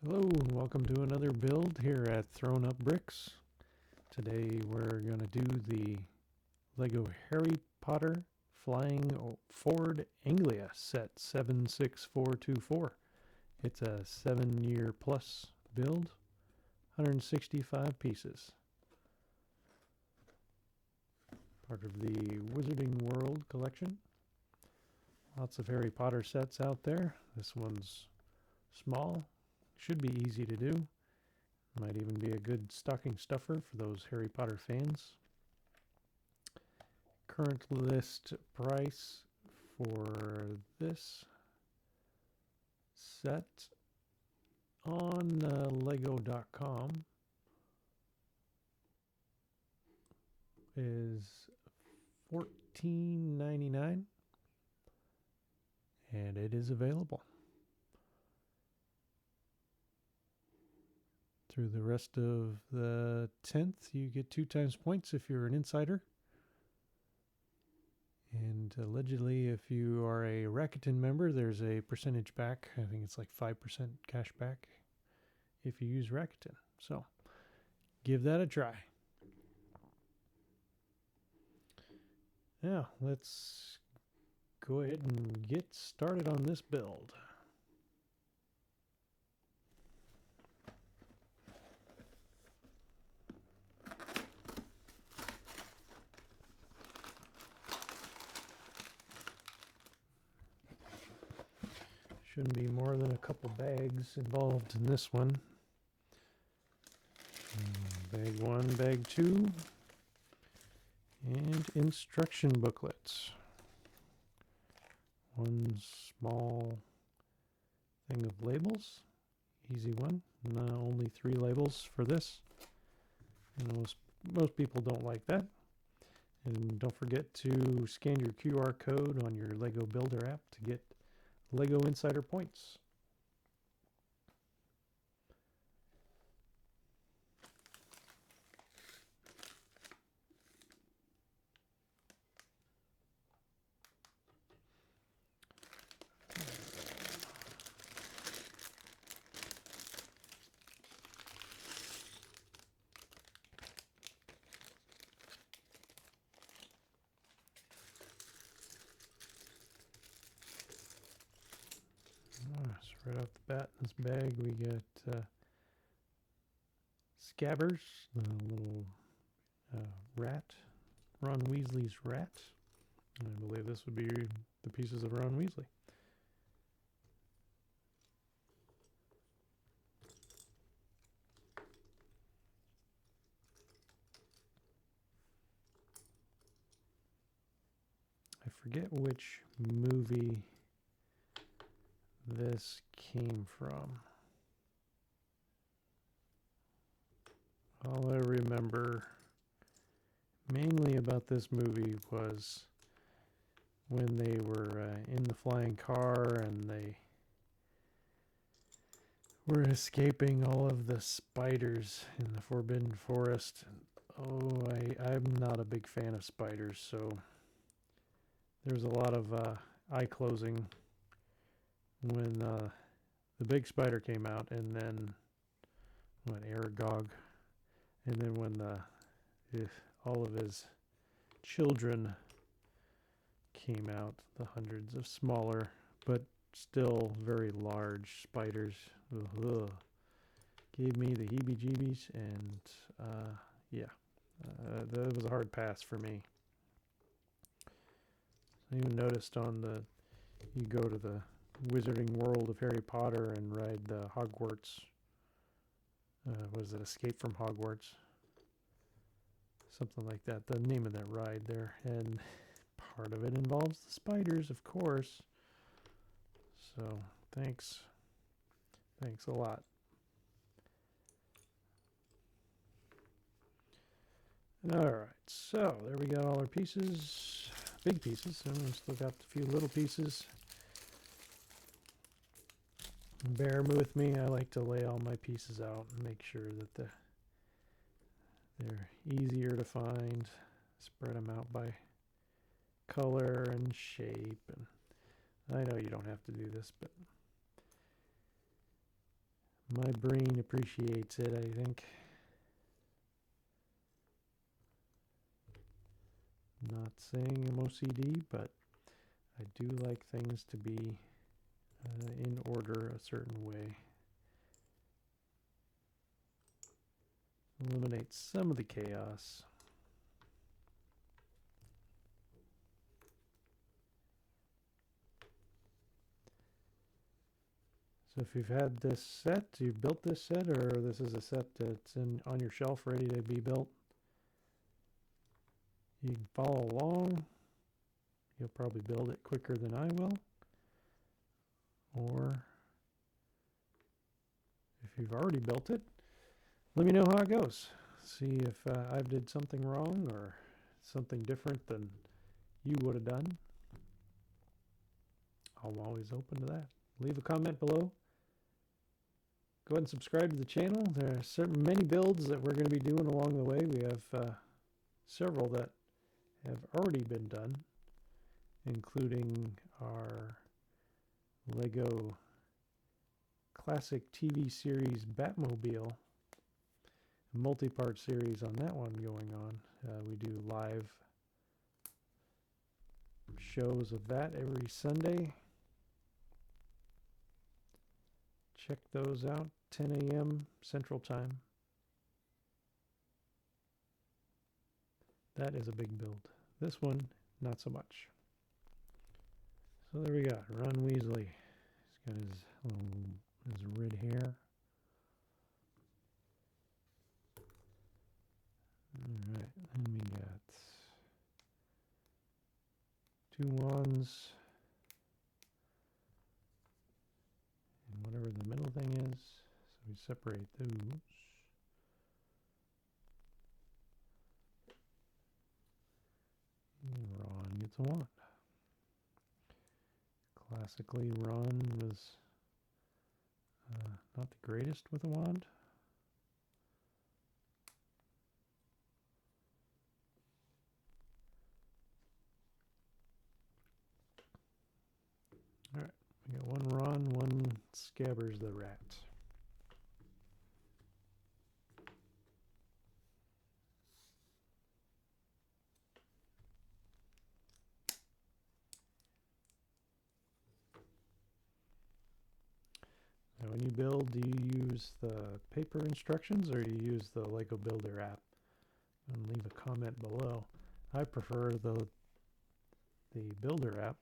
Hello and welcome to another build here at Thrown Up Bricks. Today we're going to do the Lego Harry Potter Flying Ford Anglia set 76424. It's a 7-year plus build, 165 pieces. Part of the Wizarding World collection. Lots of Harry Potter sets out there. This one's small. Should be easy to do. Might even be a good stocking stuffer for those Harry Potter fans. Current list price for this set on lego.com is $14.99 and it is available through the rest of the 10th. You get 2 times points if you're an insider. And allegedly, if you are a Rakuten member, there's a percentage back. I think it's like 5% cash back if you use Rakuten. So give that a try. Now, let's go ahead and get started on this build. Shouldn't be more than a couple bags involved in this one. Bag 1, bag 2, and instruction booklets. One small thing of labels, easy one. Only 3 labels for this. And most people don't like that. And don't forget to scan your QR code on your Lego Builder app to get Lego Insider points. So right off the bat in this bag we get Scabbers, the little rat, Ron Weasley's rat. And I believe this would be the pieces of Ron Weasley. I forget which movie this came from. All I remember mainly about this movie was when they were in the flying car and they were escaping all of the spiders in the Forbidden Forest. I'm not a big fan of spiders, so there's a lot of eye closing when the big spider came out, and then Aragog, and then when all of his children came out, the hundreds of smaller but still very large spiders. Ugh. Gave me the heebie-jeebies, and that was a hard pass for me. I even noticed you go to the Wizarding World of Harry Potter and ride the Hogwarts. Was it Escape from Hogwarts? Something like that. The name of that ride there. And part of it involves the spiders, of course. So, thanks. Thanks a lot. Alright, so there we got all our pieces. Big pieces. And we still got a few little pieces. Bear with me. I like to lay all my pieces out and make sure that they're easier to find. Spread them out by color and shape. And I know you don't have to do this, but My brain appreciates it, I think. Not saying I'm OCD, but I do like things to be in order a certain way. Eliminate some of the chaos. So if you've had this set, you've built this set, or this is a set that's on your shelf ready to be built, you can follow along. You'll probably build it quicker than I will. Or if you've already built it, let me know how it goes. See if I did something wrong or something different than you would have done. I'm always open to that. Leave a comment below. Go ahead and subscribe to the channel. There are many builds that we're going to be doing along the way. We have several that have already been done, including our Lego classic TV series Batmobile, a multi-part series on that one going on. We do live shows of that every Sunday. Check those out, 10 a.m. Central Time. That is a big build. This one, not so much. So there we got Ron Weasley. He's got his red hair. All right, and we got 2 wands. And whatever the middle thing is. So we separate those. And Ron gets a wand. Classically, Ron was not the greatest with a wand. Alright, we got 1 Ron, 1 Scabbers the rat. Now when you build, do you use the paper instructions or do you use the Lego Builder app? And leave a comment below. I prefer the Builder app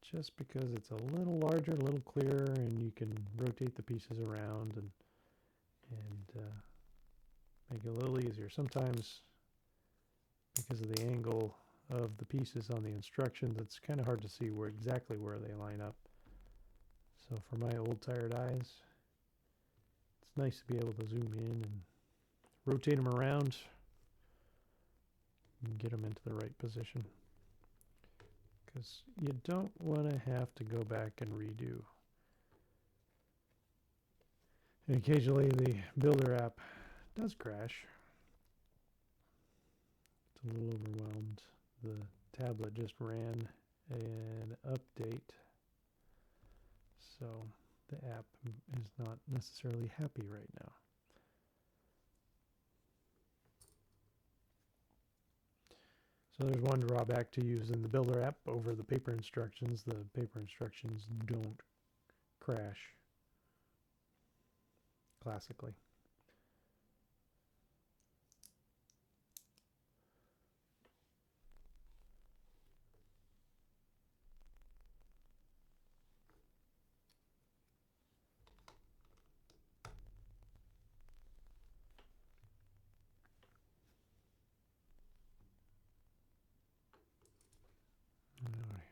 just because it's a little larger, a little clearer, and you can rotate the pieces around and make it a little easier. Sometimes because of the angle of the pieces on the instructions, it's kind of hard to see exactly where they line up. So for my old tired eyes, it's nice to be able to zoom in and rotate them around and get them into the right position. Because you don't want to have to go back and redo. And occasionally the Builder app does crash. It's a little overwhelmed. The tablet just ran an update, so the app is not necessarily happy right now. So there's one drawback to using the Builder app over the paper instructions. The paper instructions don't crash classically.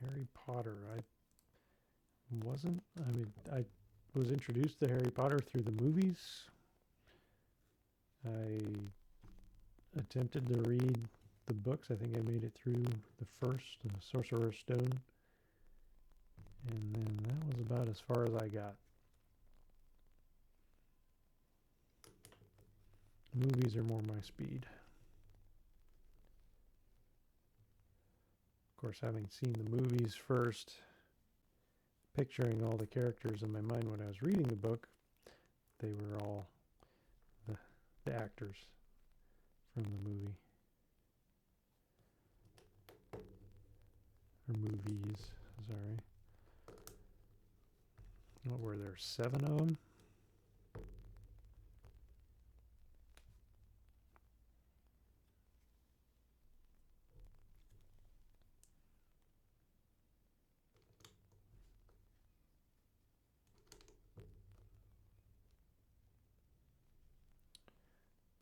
Harry Potter. I was introduced to Harry Potter through the movies. I attempted to read the books. I think I made it through the first, the Sorcerer's Stone. And then that was about as far as I got. Movies are more my speed. Of course, having seen the movies first, picturing all the characters in my mind when I was reading the book, they were all the actors from the movie. Or movies, sorry. What were there, 7 of them?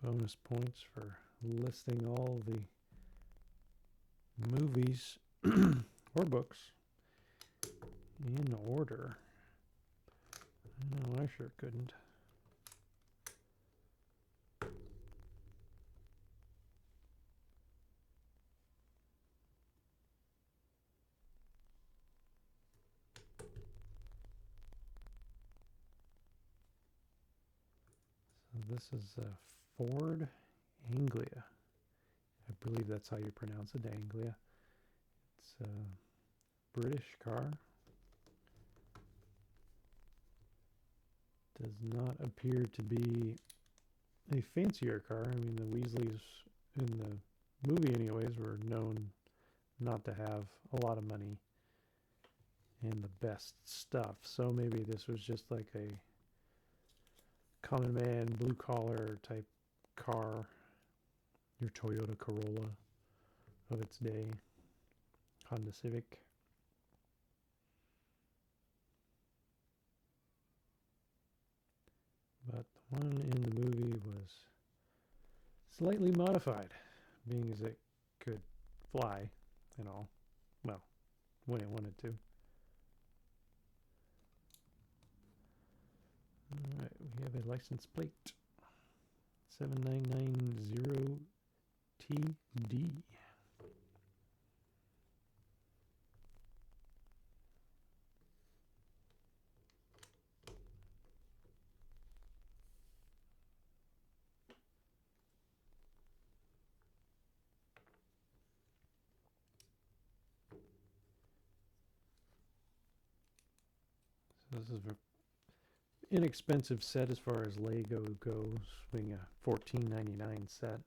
Bonus points for listing all the movies or books in order. No, I sure couldn't. So this is a Ford Anglia. I believe that's how you pronounce it, Anglia. It's a British car. Does not appear to be a fancier car. I mean, the Weasleys in the movie anyways were known not to have a lot of money and the best stuff. So maybe this was just like a common man, blue collar type car. Your Toyota Corolla of its day. Honda Civic. But the one in the movie was slightly modified, being as it could fly and all. Well, when it wanted to. Alright, we have a license plate. 7990TD. So this is an inexpensive set as far as Lego goes, being a $14.99 set.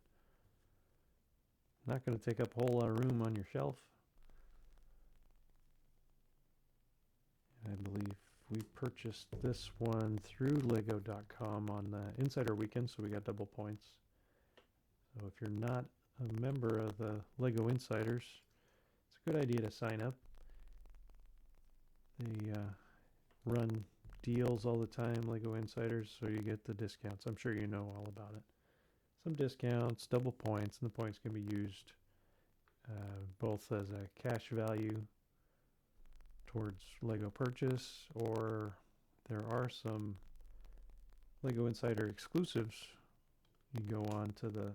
Not going to take up a whole lot of room on your shelf. I believe we purchased this one through Lego.com on the Insider Weekend, so we got double points. So if you're not a member of the Lego Insiders, it's a good idea to sign up. They run deals all the time, Lego Insiders, so you get the discounts. I'm sure you know all about it. Some discounts, double points, and the points can be used both as a cash value towards Lego purchase, or there are some Lego Insider exclusives. You go on to the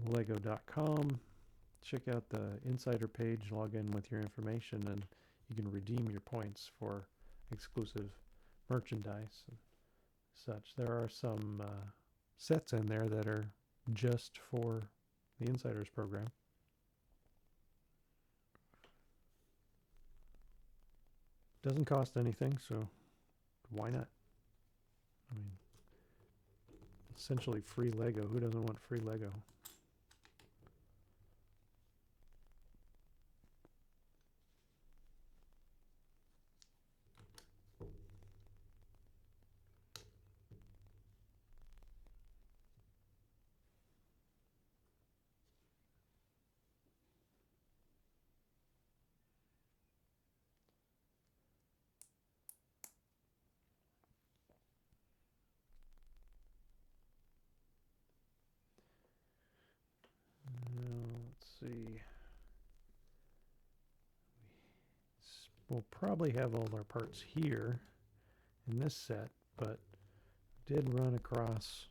Lego.com, check out the Insider page, log in with your information, and you can redeem your points for exclusive merchandise and such. There are some sets in there that are just for the Insiders program. Doesn't cost anything, so why not? I mean, essentially free Lego. Who doesn't want free Lego? See, we'll probably have all our parts here in this set, but did run across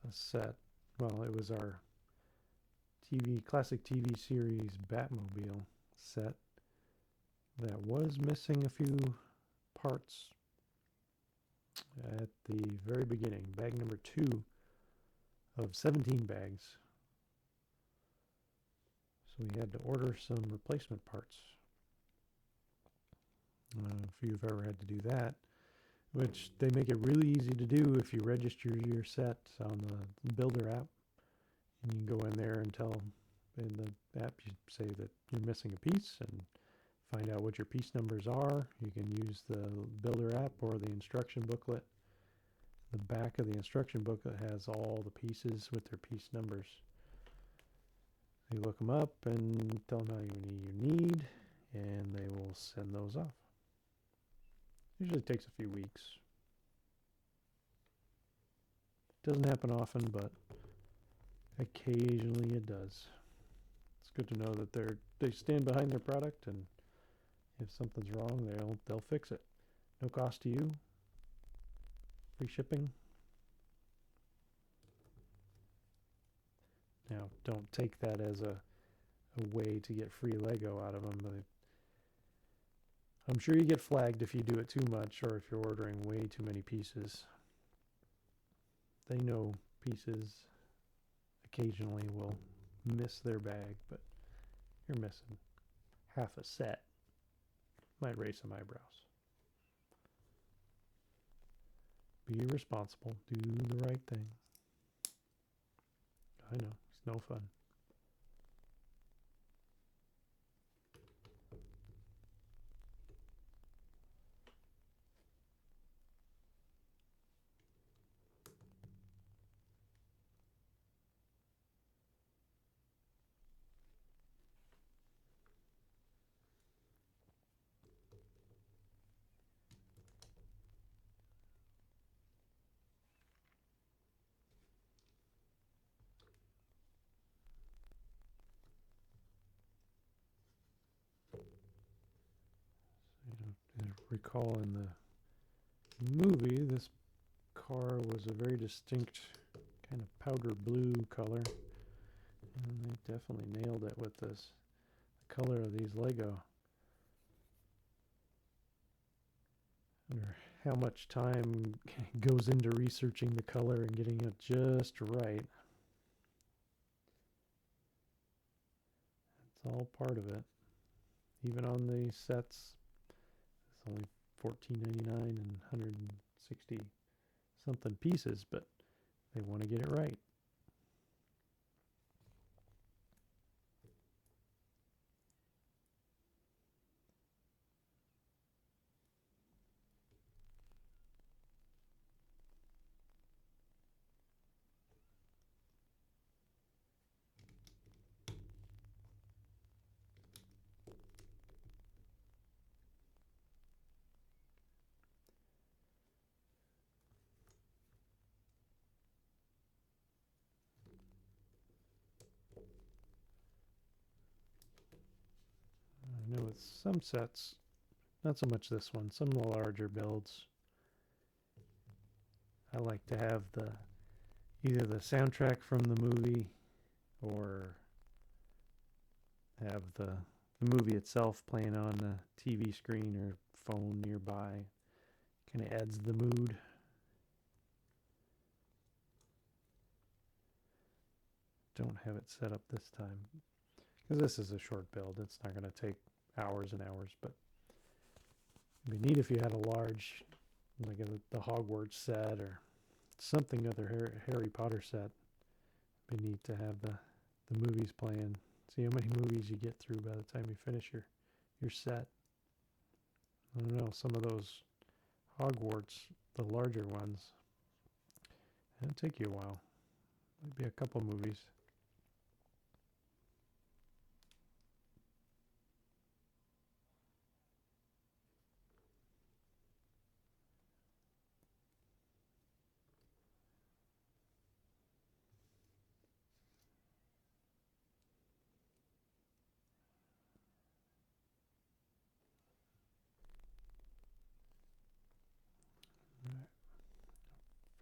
a set. Well, it was our classic TV series Batmobile set that was missing a few parts at the very beginning. Bag number 2 of 17 bags. So we had to order some replacement parts. If you've ever had to do that, which they make it really easy to do if you register your sets on the Builder app. And you can go in there and tell in the app, you say that you're missing a piece and find out what your piece numbers are. You can use the Builder app or the instruction booklet. The back of the instruction booklet has all the pieces with their piece numbers. You look them up and tell them how many you need, and they will send those off. Usually takes a few weeks. Doesn't happen often, but occasionally it does. It's good to know that they stand behind their product, and if something's wrong, they'll fix it. No cost to you. Free shipping. Now, don't take that as a way to get free Lego out of them. But I'm sure you get flagged if you do it too much, or if you're ordering way too many pieces. They know pieces occasionally will miss their bag, but you're missing half a set. Might raise some eyebrows. Be responsible. Do the right thing. I know, it's no fun. Recall in the movie, this car was a very distinct kind of powder blue color, and they definitely nailed it with the color of these Lego. I wonder how much time goes into researching the color and getting it just right. It's all part of it. Even on the sets, it's only $14.99 and 160 something pieces, but they want to get it right. I know with some sets, not so much this one, some of the larger builds, I like to have either the soundtrack from the movie or have the movie itself playing on the TV screen or phone nearby. Kind of adds the mood. Don't have it set up this time because this is a short build. It's not going to take hours and hours, but it'd be neat if you had a large, like the Hogwarts set or something other Harry Potter set. It'd be neat to have the movies playing. See how many movies you get through by the time you finish your set. I don't know, some of those Hogwarts, the larger ones, it'll take you a while. Maybe a couple movies.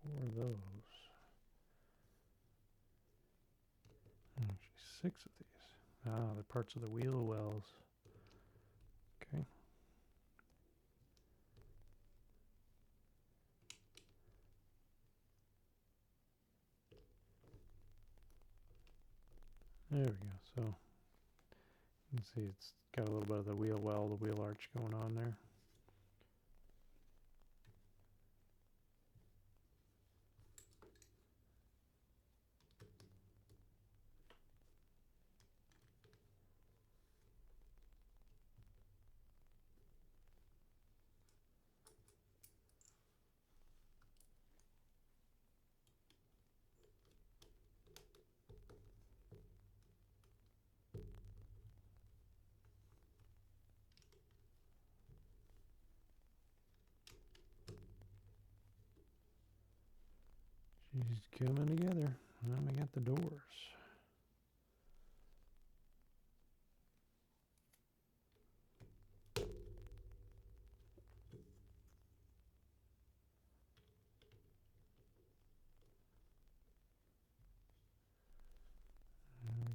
Four of those. Actually, 6 of these. Ah, they're parts of the wheel wells. Okay. There we go. So you can see it's got a little bit of the wheel well, the wheel arch going on there. She's coming together. Now we got the doors. There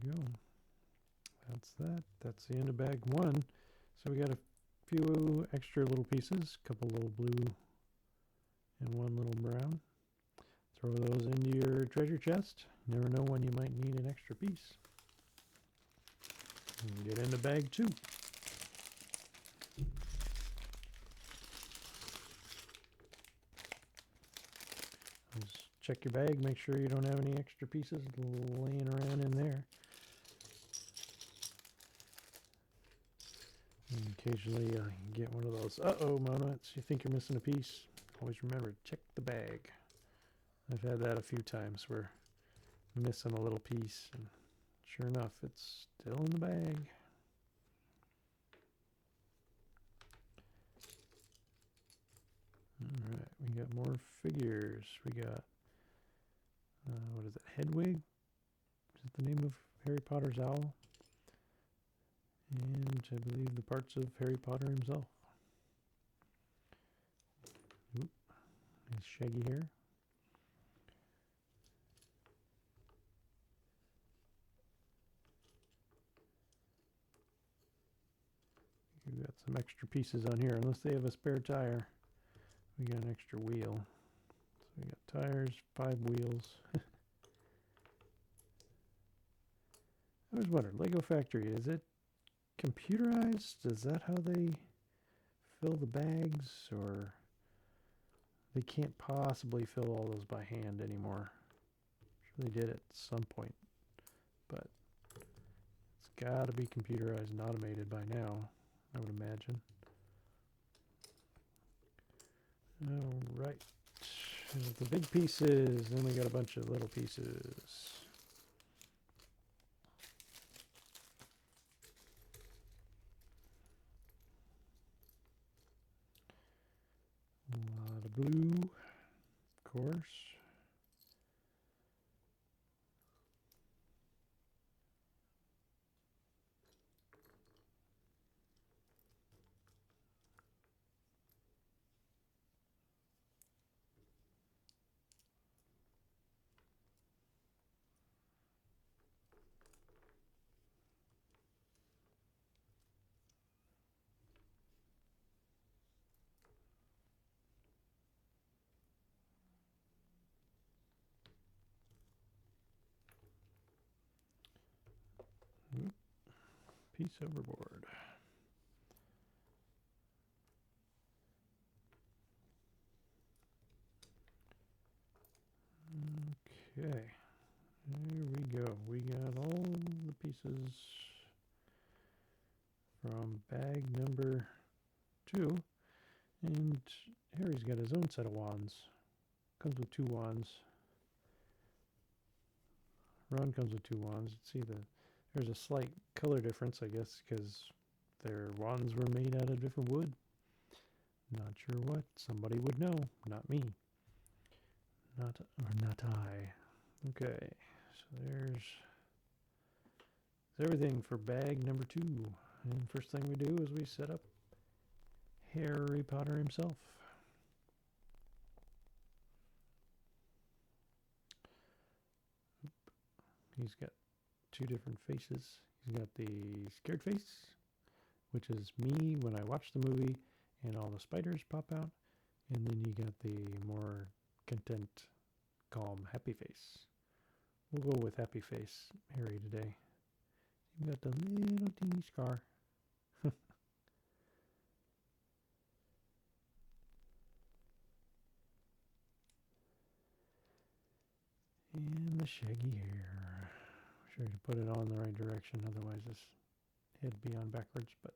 we go. That's that. That's the end of bag one. So we got a few extra little pieces, a couple little blue and one little brown. Throw those into your treasure chest. You never know when you might need an extra piece. And get into bag two. Just check your bag, make sure you don't have any extra pieces laying around in there. And occasionally you get one of those moments. You think you're missing a piece. Always remember, check the bag. I've had that a few times where I'm missing a little piece, and sure enough, it's still in the bag. Alright, we got more figures. We got, what is it, Hedwig? Is it the name of Harry Potter's owl? And I believe the parts of Harry Potter himself. Oop, his shaggy hair. We've got some extra pieces on here. Unless they have a spare tire, we got an extra wheel. So we got tires, 5 wheels. I was wondering, Lego Factory, is it computerized? Is that how they fill the bags? Or they can't possibly fill all those by hand anymore? I'm sure they did at some point, but it's got to be computerized and automated by now, I would imagine. All right, the big pieces, then we got a bunch of little pieces. A lot of blue, of course. Oop, piece overboard. Okay, there we go. We got all the pieces from bag number 2. And Harry's got his own set of wands. Comes with 2 wands. Ron comes with 2 wands. See, there's a slight color difference, I guess, because their wands were made out of different wood. Not sure what. Somebody would know. Not me. Not I. Okay, so there's everything for bag number 2. And first thing we do is we set up Harry Potter himself. He's got 2 different faces. He's got the scared face, which is me when I watch the movie and all the spiders pop out. And then you got the more content, calm, happy face. We'll go with happy face Harry today. You got the little teeny scar. And the shaggy hair. Sure to put it on the right direction, otherwise this head be on backwards, but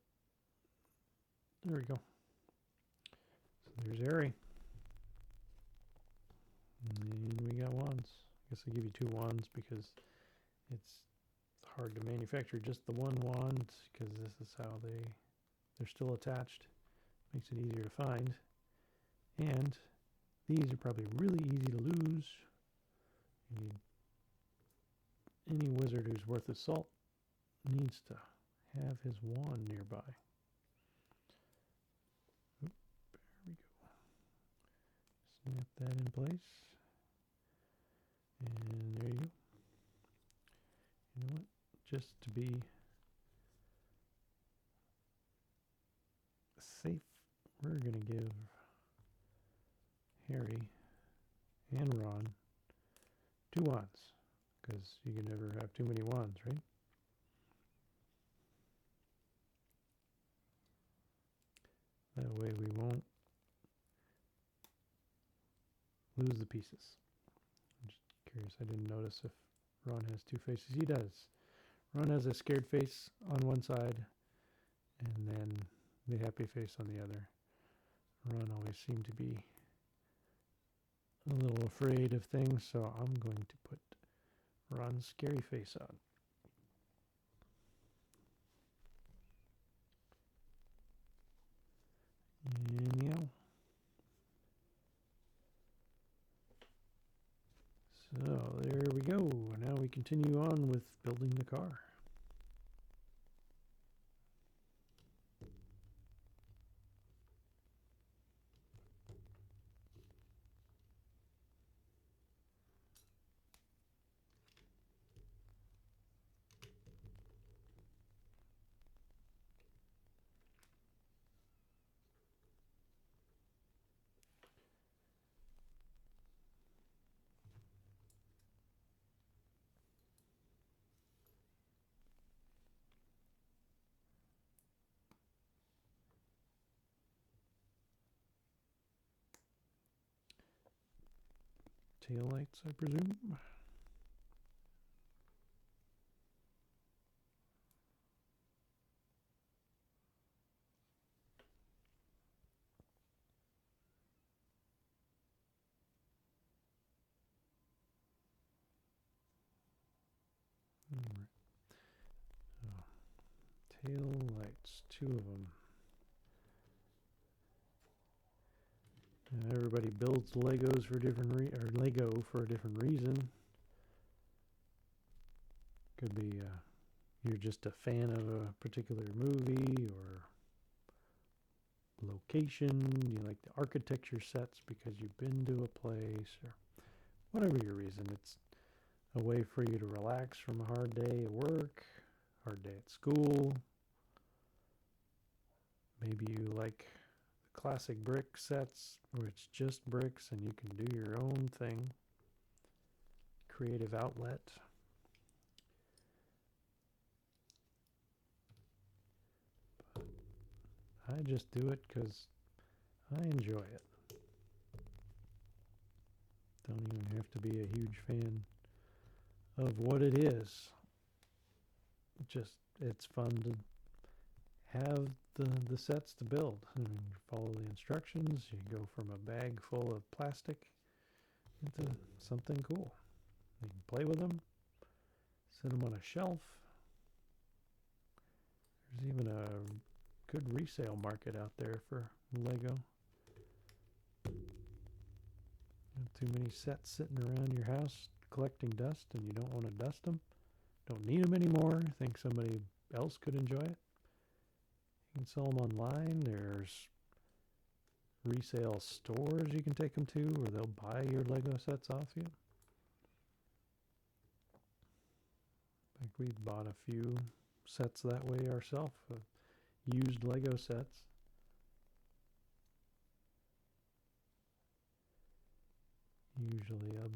there we go. So there's Harry. And then we got wands. I guess I'll give you 2 wands because it's hard to manufacture just the one wand, because this is how they're still attached. Makes it easier to find. And these are probably really easy to lose. You need, any wizard who's worth his salt needs to have his wand nearby. Oop, there we go. Snap that in place. And there you go. You know what? Just to be safe, we're going to give Harry and Ron 2 wands, because you can never have too many wands, right? That way we won't lose the pieces. I'm just curious, I didn't notice if Ron has 2 faces. He does. Ron has a scared face on one side and then the happy face on the other. Ron always seemed to be a little afraid of things, so I'm going to put Ron's scary face on. And yeah. So there we go. Now we continue on with building the car. Tail lights, I presume. Right. So, tail lights, 2 of them. Everybody builds Legos for different Lego for a different reason. Could be you're just a fan of a particular movie or location. You like the architecture sets because you've been to a place, or whatever your reason. It's a way for you to relax from a hard day at work, hard day at school. Maybe you like classic brick sets where it's just bricks and you can do your own thing. Creative outlet. But I just do it because I enjoy it. Don't even have to be a huge fan of what it is. Just, it's fun to have the sets to build. I mean, you follow the instructions, you go from a bag full of plastic into something cool. You can play with them, set them on a shelf. There's even a good resale market out there for Lego. Not too many sets sitting around your house collecting dust and you don't want to dust them. Don't need them anymore. Think somebody else could enjoy it. You can sell them online. There's resale stores you can take them to where they'll buy your Lego sets off you. I think we bought a few sets that way ourselves, used Lego sets. Usually a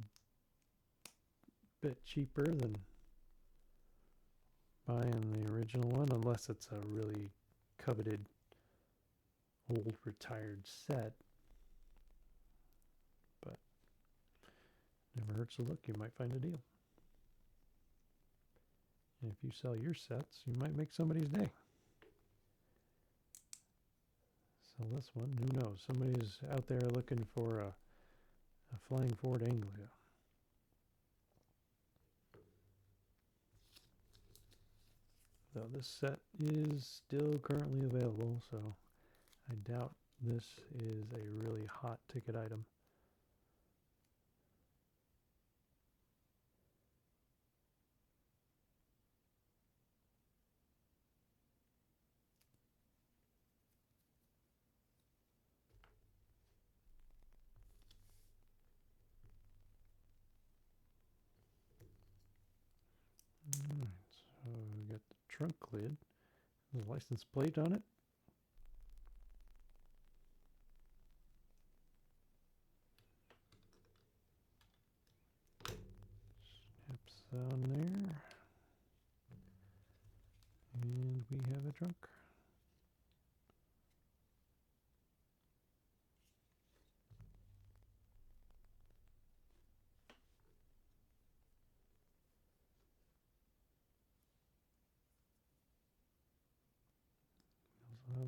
bit cheaper than buying the original one, unless it's a really coveted old retired set. But never hurts to look, you might find a deal. And if you sell your sets, you might make somebody's day. Sell this one, who knows? Somebody's out there looking for a Flying Ford Anglia. So this set is still currently available, so I doubt this is a really hot ticket item. trunk lid. There's a license plate on it. Snaps on there. And we have a trunk.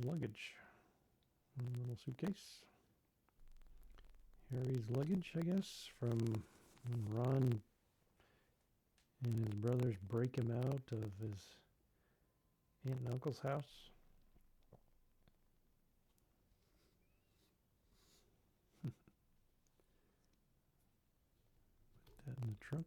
Luggage. One little suitcase. Harry's luggage, I guess, from when Ron and his brothers break him out of his aunt and uncle's house. Put that in the trunk.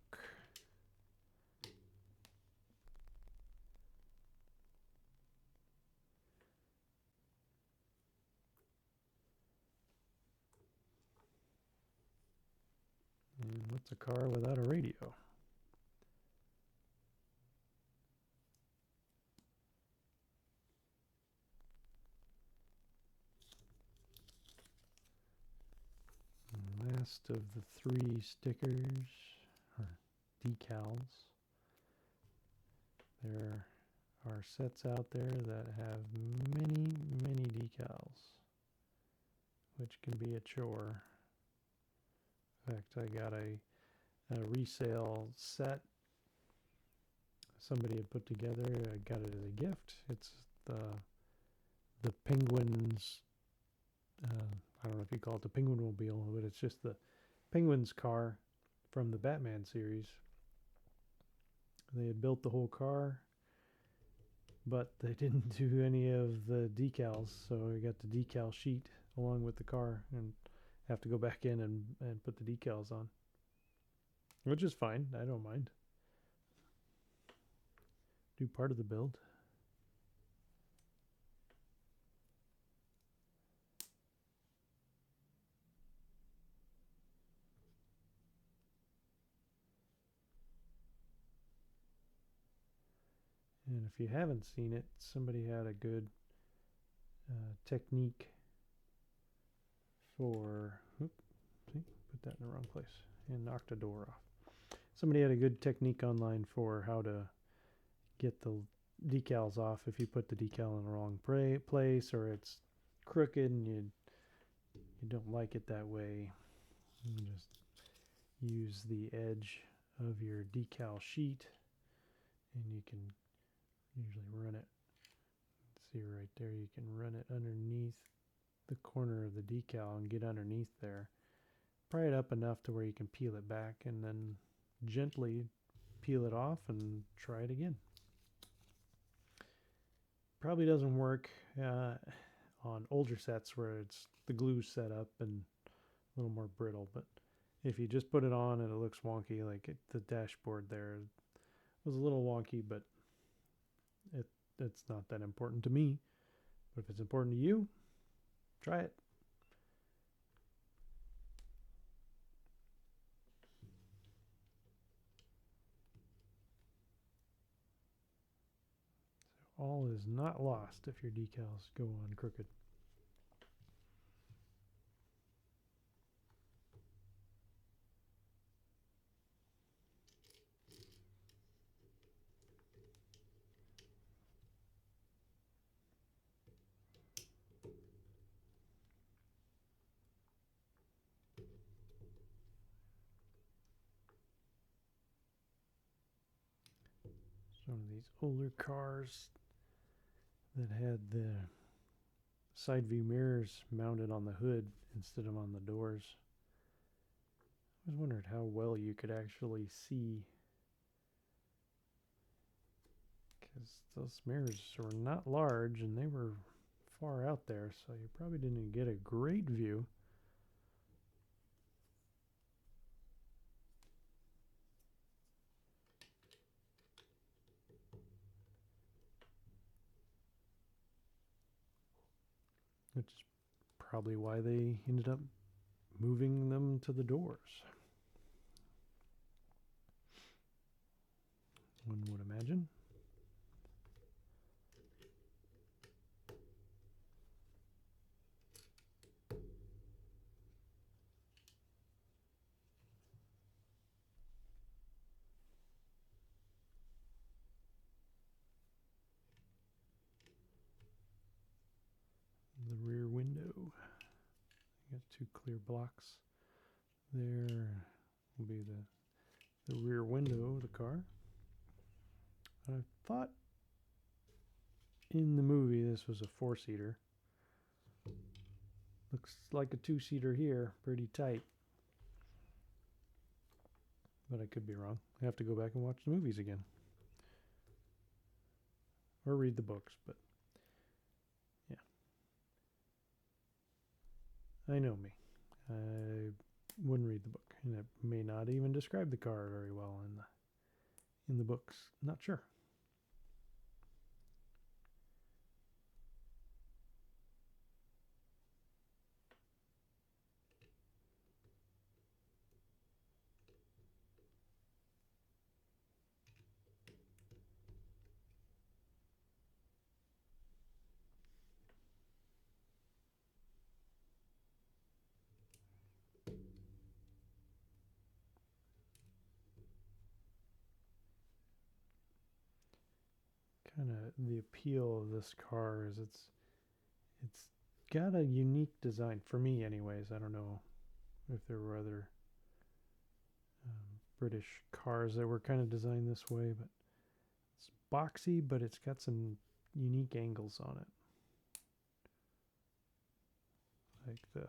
And what's a car without a radio? And last of the 3 stickers, or decals. There are sets out there that have many, many decals, which can be a chore. In fact, I got a resale set somebody had put together. I got it as a gift. It's the Penguins. I don't know if you call it the Penguinmobile, but it's just the Penguins car from the Batman series. They had built the whole car, but they didn't do any of the decals, so I got the decal sheet along with the car and have to go back in and put the decals on, which is fine. I don't mind. Do part of the build. And if you haven't seen it, somebody had a good technique for, see, put that in the wrong place and knocked the door off. Somebody had a good technique online for how to get the decals off if you put the decal in the wrong place, or it's crooked and you don't like it that way. You just use the edge of your decal sheet and you can usually run it. See right there, you can run it underneath the corner of the decal and get underneath there. Pry it up enough to where you can peel it back and then gently peel it off and try it again. Probably doesn't work on older sets where it's the glue set up and a little more brittle, but if you just put it on and it looks wonky, like the dashboard there was a little wonky, but it's not that important to me. But if it's important to you, try it. So all is not lost if your decals go on crooked. One of these older cars that had the side view mirrors mounted on the hood instead of on the doors. I was wondering how well you could actually see, because those mirrors were not large and they were far out there, so you probably didn't get a great view. Which is probably why they ended up moving them to the doors. One would imagine. 2 clear blocks. There will be the rear window of the car. I thought in the movie this was a 4-seater. Looks like a 2-seater here, pretty tight. But I could be wrong. I have to go back and watch the movies again. Or read the books, but yeah. I know me. I wouldn't read the book, and it may not even describe the car very well in the books. Not sure. Kind of the appeal of this car is it's got a unique design for me anyways. I don't know if there were other British cars that were kind of designed this way, but it's boxy, but it's got some unique angles on it, like the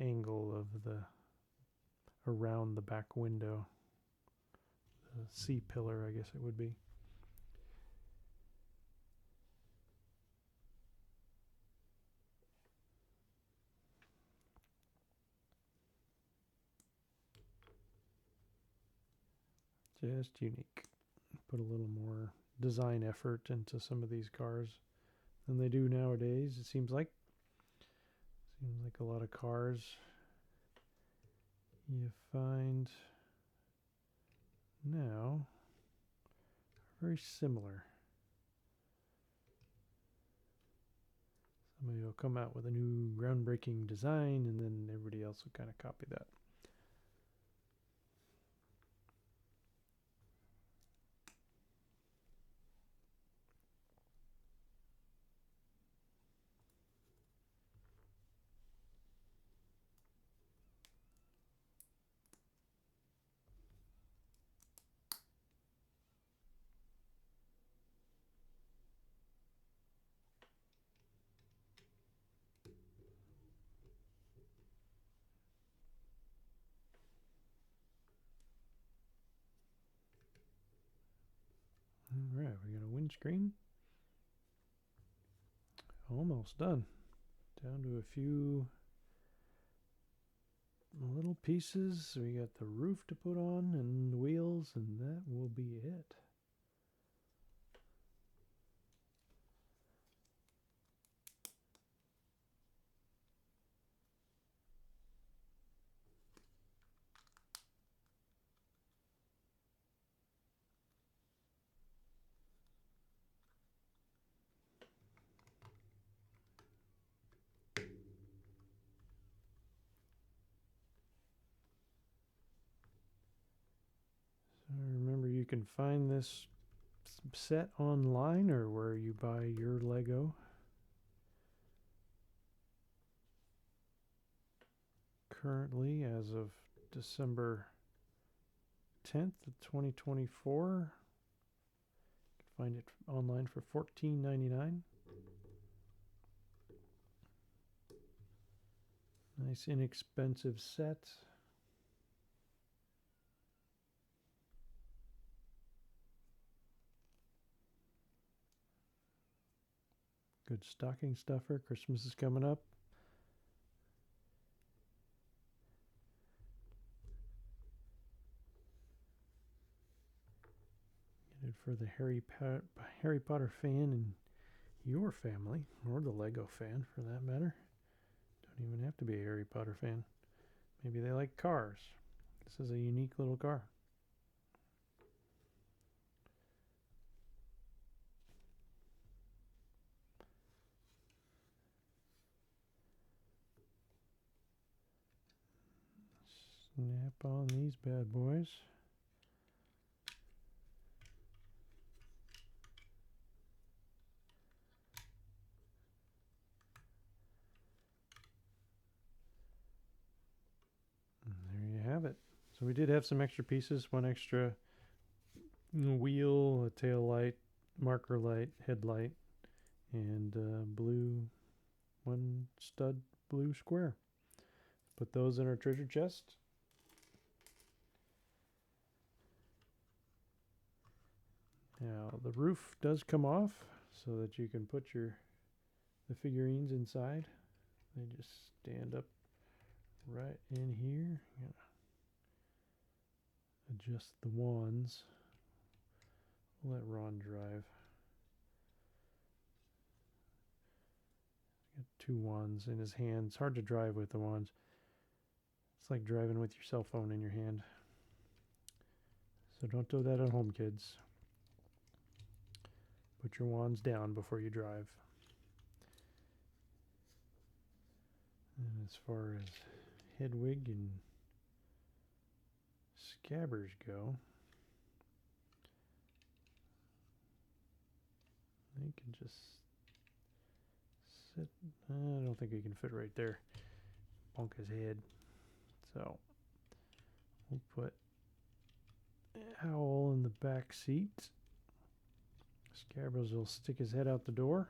angle of the around the back window, the C-pillar I guess it would be. Just unique. Put a little more design effort into some of these cars than they do nowadays, it seems like. Seems like a lot of cars you find now are very similar. Somebody will come out with a new groundbreaking design and then everybody else will kind of copy that. All right, we got a windscreen. Almost done. Down to a few little pieces. We got the roof to put on and the wheels, and that will be it. Remember, you can find this set online or where you buy your Lego. Currently, as of December 10th, 2024, you can find it online for $14.99. Nice inexpensive set. Good stocking stuffer. Christmas is coming up. Get it for the Harry Potter fan in your family, or the Lego fan for that matter. Don't even have to be a Harry Potter fan. Maybe they like cars. This is a unique little car. Snap on these bad boys. So we did have some extra pieces, one extra wheel, a tail light, marker light, headlight, and blue, one stud blue square. Put those in our treasure chest. Now the roof does come off so that you can put the figurines inside. They just stand up right in here. Adjust the wands. We'll let Ron drive. Got two wands in his hand. It's hard to drive with the wands. It's like driving with your cell phone in your hand. So don't do that at home, kids. Put your wands down before you drive. And as far as Hedwig and Scabbers go, they can just sit. I don't think he can fit right there. Bonk his head. So we'll put Owl in the back seat. Scabbers will stick his head out the door.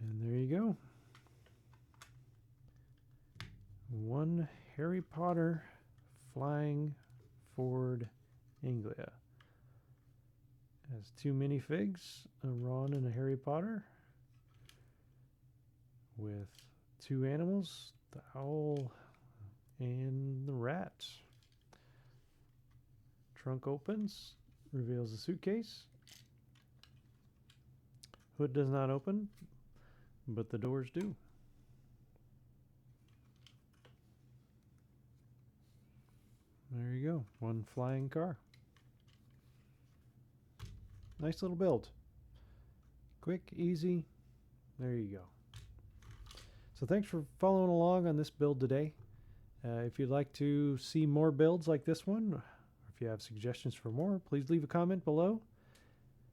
And there you go. One Harry Potter Flying Ford Anglia. Has two minifigs, a Ron and a Harry Potter, with two animals, the owl and the rat. Trunk opens, reveals the suitcase. Hood does not open, but the doors do. There you go, one flying car. Nice little build. Quick, easy. There you go. So thanks for following along on this build today. If you'd like to see more builds like this one, or if you have suggestions for more, please leave a comment below.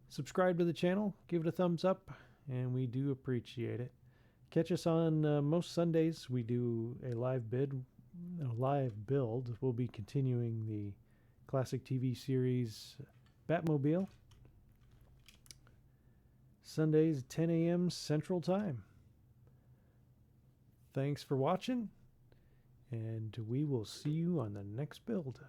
Subscribe to the channel, give it a thumbs up, and we do appreciate it. Catch us on most Sundays. We do a live build. We'll be continuing the classic TV series Batmobile. Sundays, 10 a.m. Central Time. Thanks for watching, and we will see you on the next build.